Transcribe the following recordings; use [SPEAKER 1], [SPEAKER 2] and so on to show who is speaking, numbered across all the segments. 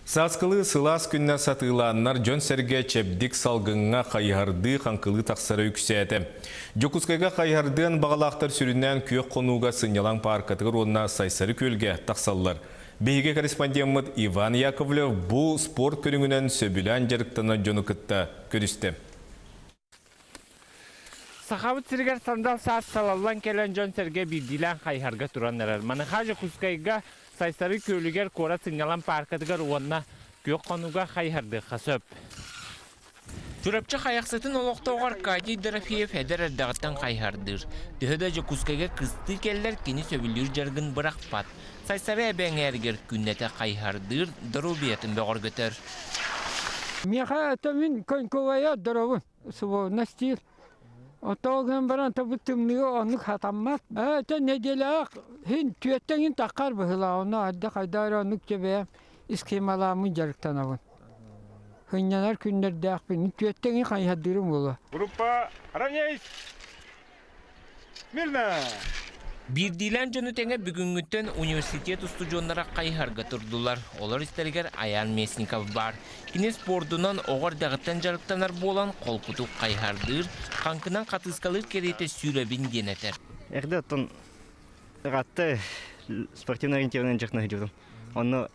[SPEAKER 1] Саскылы сылас күнне сатыланнар жон серге чепдик салгынға қайғарды қанқылы тақсары үксеті. Жокускайға қайғардын бағалақтар сүрінен күйек қонуға сынялан паркатығыр онына сайсары көлге тақсалылар. Бейге корреспондент Иван Яковлев бұл спорт көріңінен сөбілән жарықтана жоны күтті көрісті.
[SPEAKER 2] Сахабыт сиргер сандал саат салаллан келен жон серге бирдилен қайғарға тұранларар. Маныға Жокускайға сайсары көйлігер кора сыңгалан паркатығар уанна көк қонуға қайғарды қасып. Түрепчі қаяқсатын олықтауғар Кадий Дорофеев әдер әрдағыттан қайғардыр. Дүйді Жокускайға кысты келдер кені сөбілдер жарғын бұрақ пат. Сайсары әбәң әргер күннеті қайғардыр, дұру бетін бәғыр көтір.
[SPEAKER 3] Меха әтімін көңкөвая дұрауын, сұбауына стил. Отоғын баран табыттымнығы онық хатаммат. Әті неделяқ, хин түйеттен таққар бұғыла, оны адда қайдары онық жебе исқималамын жарықтан ауын. Хынянар күнлерді ақпын, түйеттен қайхадырым олы.
[SPEAKER 4] Группа, равняйсь! Мирно!
[SPEAKER 2] Бирдилен жөні тәңе бүгінгіттен университет ұстуджонлара қайхарға тұрдылар. Олар істергер Аян Месников бар. Кіне спордынан оғар дағыттан жарықтанар болан қолпұту қайхардыр, қанқынан қатысқалыр кереті сүйребін денетер.
[SPEAKER 5] Әрді оттан ғатты спортивный ориентированный жақына жүрдім. Оны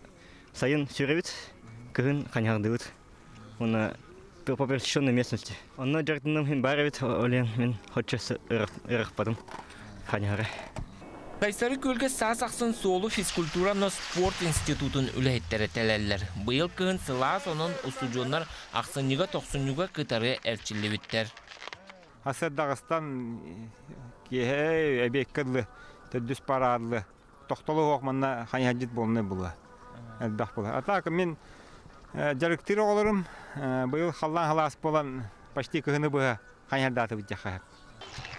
[SPEAKER 5] сайын сүйребіт, күхін қанхардығыт. Оны по пересеченной местности. Оны жарықтаным барабит, олен мен хотчасы ұрықпадым қанхары.
[SPEAKER 2] Сайсары көлге сасақсын солу физкультура но спорт институтын үләйттері тәләлілер. Бұйыл күйін сылас оның ұстуджонлар ақсынныға тоқсынныға кытары әрчілі біттер.
[SPEAKER 4] Асыр Дағыстан кеге әбеккірлі, төддіс парадылы, тоқтылы оқманна қанхаджет болыны бұла. Әлбәқ бұла. Атақ мен жарықтыр оғылырым, бұйыл қалан қалас болан пашти күйіні бұға қанхардаты бұд жақайыр.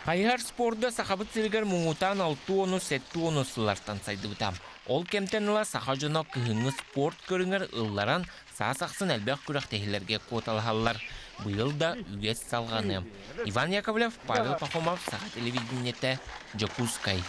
[SPEAKER 2] Қайғар спорда сақабыт сіргер мұңутан 6-10 7-10 сылартан сайды бұтам. Ол кемтен ұла сақа жона күхіңі спорт көріңер ұлларан сасақсын әлбәқ күрәқ тәхілерге қоталғалар. Бұйыл да үгес салғаны. Иван Яковлев, Павел Пахомов, Сақа телевидениеті, Жокускай.